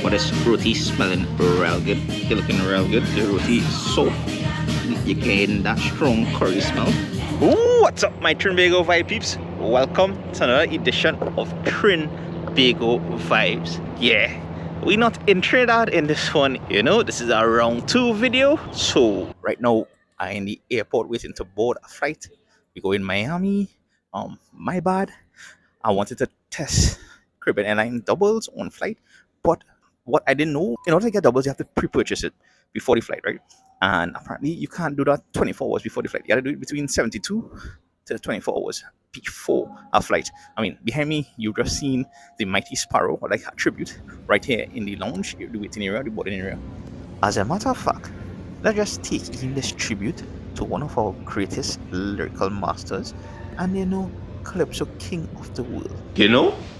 But this roti smelling real good. It's looking real good. The roti is soft. You're getting that strong curry smell. Ooh, what's up, my Trinbago Vibe peeps? Welcome to another edition of Trinbago Vibes. Yeah, we're not in Trinidad in this one. You know, this is a round 2 video. So right now, I'm in the airport waiting to board a flight. We go in Miami. My bad. I wanted to test Caribbean Airlines doubles on flight, but what I didn't know, in order to get doubles, you have to pre-purchase it before the flight, right? And apparently, you can't do that 24 hours before the flight. You got to do it between 72 to 24 hours before a flight. I mean, behind me, you've just seen the mighty Sparrow, or like a tribute, right here in the lounge, the waiting area, the boarding area. As a matter of fact, let's just take in this tribute to one of our greatest lyrical masters, and Calypso king of the world.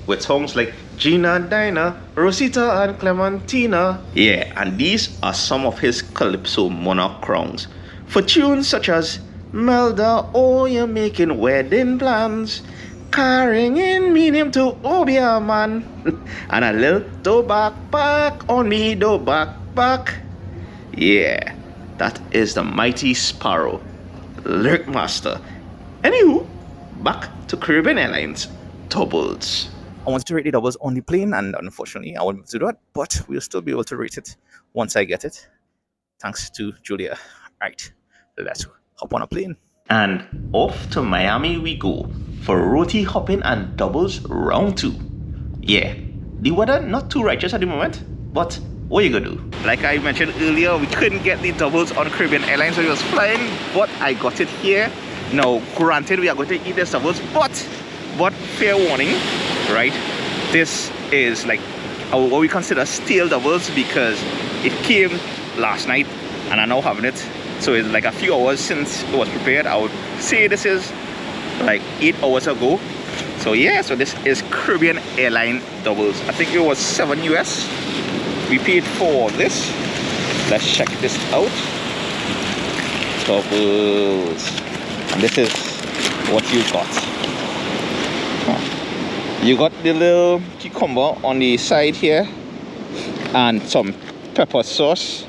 With songs like Gina, Dinah, Rosita, and Clementina. Yeah, and these are some of his Calypso monarch crowns. For tunes such as Melda, oh, you're making wedding plans, carrying in meaning to Obia, man. And a little do back on me, do back. Yeah, that is the mighty Sparrow, lyric master. Anywho, back to Caribbean Airlines doubles. I wanted to rate the doubles on the plane, and unfortunately, I won't be able to do that, but we'll still be able to rate it once I get it. Thanks to Julia. Right, let's hop on a plane. And off to Miami we go for roti hopping and doubles round 2. Yeah, the weather not too righteous at the moment, but what you gonna do? Like I mentioned earlier, we couldn't get the doubles on Caribbean Airlines when it was flying, but I got it here. Now, granted, we are going to eat the doubles, but fair warning, right? This is like what we consider stale doubles because it came last night and I'm now having it. So it's like a few hours since it was prepared. I would say this is like 8 hours ago. So yeah, so this is Caribbean Airline doubles. I think it was $7 US. We paid for this. Let's check this out. Doubles. And this is what you got. You got the little cucumber on the side here and some pepper sauce.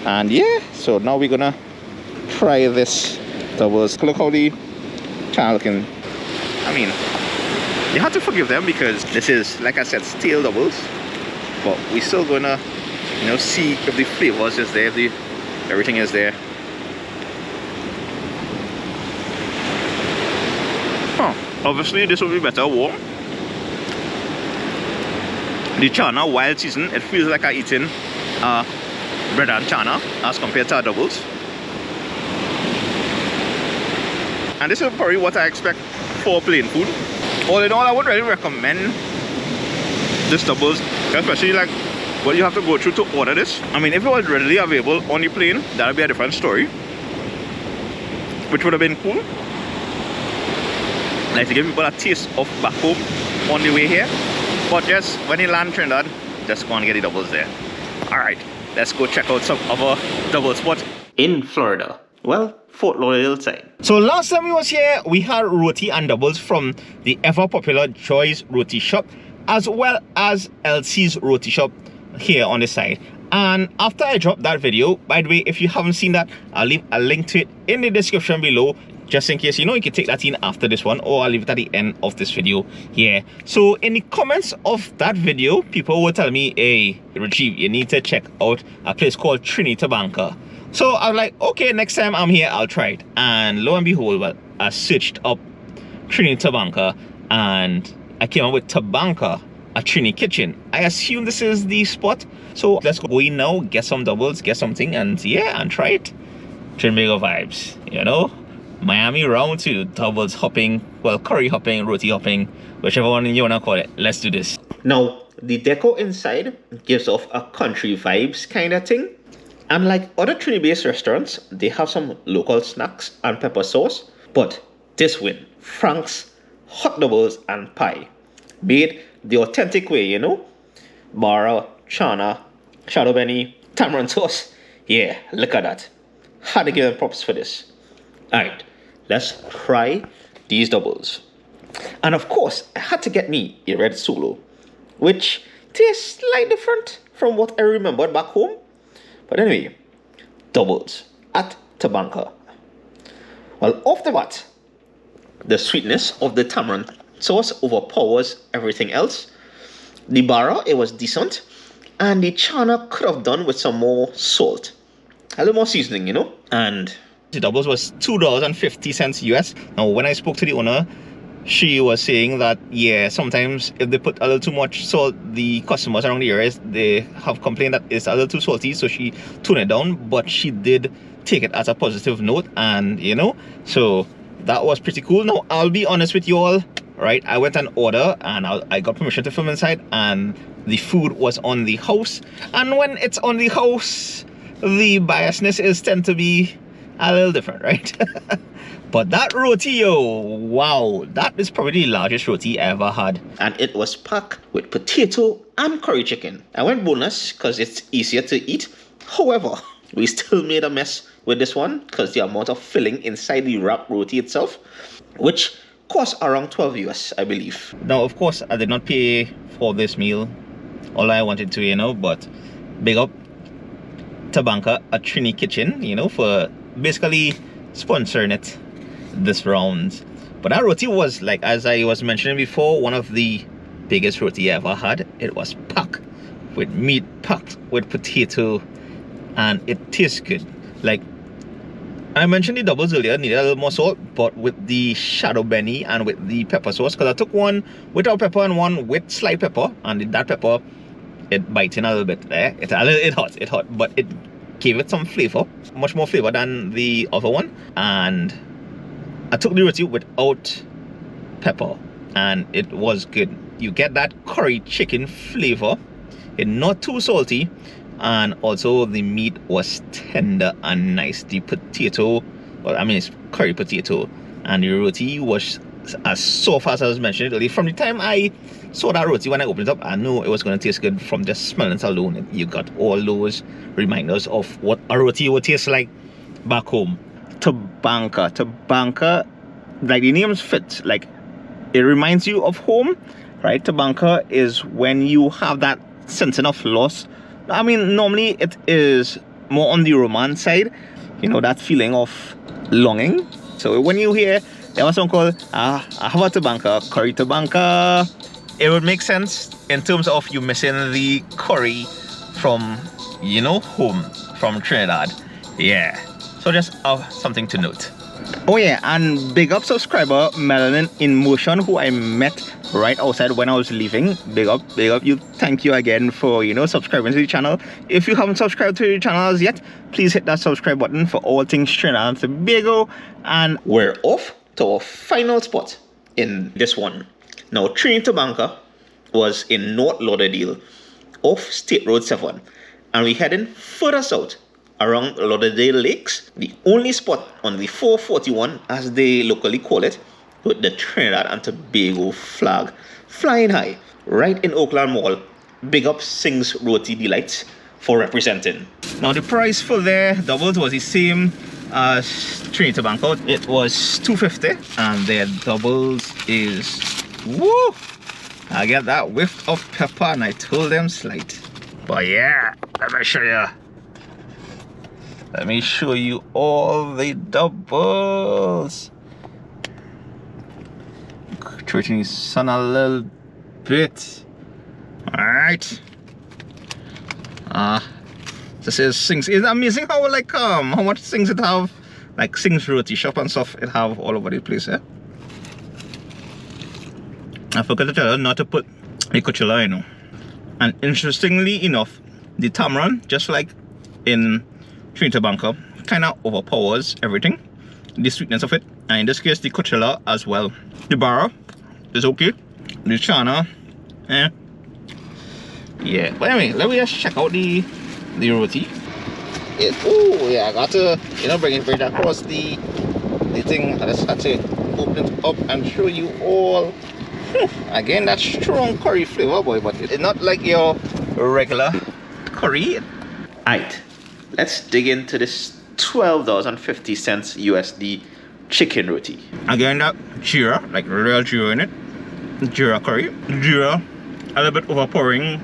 And yeah, so now we're gonna try this doubles. Look how the child can, I mean, you have to forgive them because this is, like I said, stale doubles. But we're still gonna, see if the flavors is there, if everything is there. Obviously, this will be better warm. The chana, wild season, it feels like I'm eating bread and chana as compared to our doubles. And this is probably what I expect for plain food. All in all, I would really recommend this doubles, especially like what you have to go through to order this. I mean, if it was readily available on the plane, that would be a different story, which would have been cool. Like to give people a taste of back home on the way here. But just when you land Trinidad, just go and get the doubles there. Alright, let's go check out some other double spots in Florida. Well, Fort Lauderdale side. So last time we was here, we had roti and doubles from the ever popular Joy's Roti Shop, as well as Elsie's Roti Shop here on the side. And after I dropped that video, by the way, if you haven't seen that, I'll leave a link to it in the description below, just in case you can take that in after this one, or I'll leave it at the end of this video here. So in the comments of that video, people were telling me, hey Rajiv, you need to check out a place called Trini Tabanca. So I was like, okay, next time I'm here, I'll try it. And lo and behold, well, I searched up Trini Tabanca and I came up with Tabanka, a Trini Kitchen. I assume this is the spot. So let's go in now, get some doubles, get something, and yeah, and try it. Trinbago vibes, Miami round 2, doubles hopping, well, curry hopping, roti hopping, whichever one you wanna call it. Let's do this. Now, the decor inside gives off a country vibes kind of thing. And like other Trini-based restaurants, they have some local snacks and pepper sauce. But this one, Frank's hot doubles and pie, made the authentic way, Bara, chana, shadow benny, tamarind sauce. Yeah, look at that. Had to give them props for this. Alright, let's try these doubles. And of course, I had to get me a red solo, which tastes slightly different from what I remembered back home. But anyway, doubles at Tabanka. Well, off the bat, the sweetness of the tamarind sauce overpowers everything else. The bara, it was decent. And the chana could have done with some more salt. A little more seasoning, you know. And the doubles was $2.50 US. Now, when I spoke to the owner, she was saying that, yeah, sometimes if they put a little too much salt, the customers around the areas, they have complained that it's a little too salty, so she toned it down. But she did take it as a positive note, and you know, so that was pretty cool. Now, I'll be honest with you all, right? I went and ordered, and I got permission to film inside, and the food was on the house. And when it's on the house, the biasness is tend to be a little different, right? But that roti, yo, wow, that is probably the largest roti I ever had. And it was packed with potato and curry chicken. I went bonus because it's easier to eat. However, we still made a mess with this one because the amount of filling inside the wrap roti itself, which cost around 12 US, I believe. Now, of course, I did not pay for this meal. All I wanted to, you know, but big up Tabanka at Trini Kitchen, you know, for basically sponsoring it this round. But that roti was, like, as I was mentioning before, one of the biggest roti I ever had. It was packed with meat, packed with potato, and it tastes good. Like I mentioned, the doubles earlier needed a little more salt, but with the shadow benny and with the pepper sauce, because I took one without pepper and one with slight pepper, and that pepper, it bites in a little bit there. It hot, but it gave it some flavor, much more flavor than the other one. And I took the roti without pepper, and it was good. You get that curry chicken flavor. It's not too salty, and also the meat was tender and nice. The potato, well, I mean, it's curry potato, and the roti was as soft as I was mentioning earlier. From the time I saw that roti, when I opened it up, I knew it was going to taste good from just smelling it alone. You got all those reminders of what a roti would taste like back home. Tabanka, like the names fit, like it reminds you of home, right? Tabanka is when you have that sense of loss. I mean, normally it is more on the romance side, you know, that feeling of longing. So when you hear there was song called I have a Tabanka, curry Tabanka, it would make sense in terms of you missing the curry from, you know, home, from Trinidad. Yeah, so just something to note. Oh yeah, and big up subscriber Melanin in Motion, who I met right outside when I was leaving. Big up you. Thank you again for, you know, subscribing to the channel. If you haven't subscribed to the channel as yet, please hit that subscribe button for all things Trinidad and Tobago. And we're off to our final spot in this one. Now, Trini Tabanca was in Fort Lauderdale off State Road 7, and we're heading further south around Lauderdale Lakes, the only spot on the 441, as they locally call it, with the Trinidad and Tobago flag flying high right in Oakland Mall. Big up Singh's Roti Delights for representing. Now, the price for their doubles was the same as Trini Tabanca. It was $2.50, and their doubles is, woo! I get that whiff of pepper, and I told them slight. But yeah, let me show you. Let me show you all the doubles. Treating his son a little bit. Alright. This is Singh's. It's amazing how, like, how much things it have. Like Singh's Roti shop and stuff, it have all over the place, eh? I forgot to tell her not to put the coachella, you know. And interestingly enough, the tamarind, just like in Trini Tabanca, kind of overpowers everything, the sweetness of it, and in this case the coachella as well. The bara is okay, the chana, yeah. But anyway, let me just check out the roti. Oh yeah, I got to, you know, bring it across the thing. I just had to open it up and show you all. Again, that strong curry flavor, boy, but it's not like your regular curry. Alright, let's dig into this $12.50 USD chicken roti. Again, that jeera, like real jeera in it. Jeera curry. Jeera, a little bit overpowering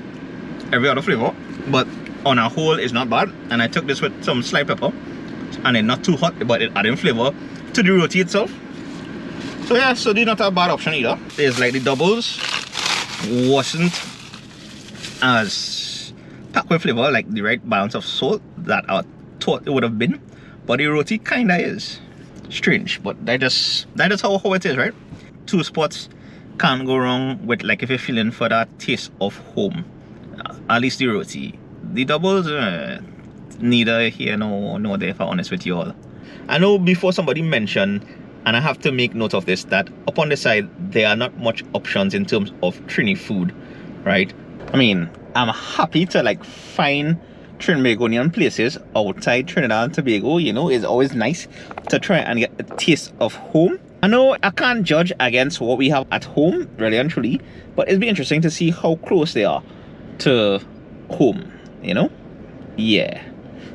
every other flavor, but on a whole it's not bad. And I took this with some sliced pepper, and it's not too hot, but it adding flavor to the roti itself. So yeah, so they're not a bad option either. There's like the doubles wasn't as packed with flavor, like the right balance of salt that I thought it would have been, but the roti kinda is strange. But that is how it is, right? Two spots can't go wrong with, like, if you're feeling for that taste of home. At least the roti. The doubles, neither here nor there, if I'm honest with you all. I know before somebody mentioned, and I have to make note of this, that up on the side there are not much options in terms of Trini food, right? I mean, I'm happy to like find Trinbagonian places outside Trinidad and Tobago. You know, it's always nice to try and get a taste of home. I know I can't judge against what we have at home, really and truly, but it'd be interesting to see how close they are to home, you know? Yeah.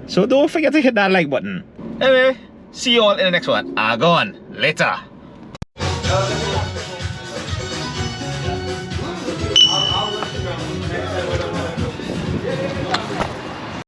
So don't forget to hit that like button. Anyway, see you all in the next one. Gone later.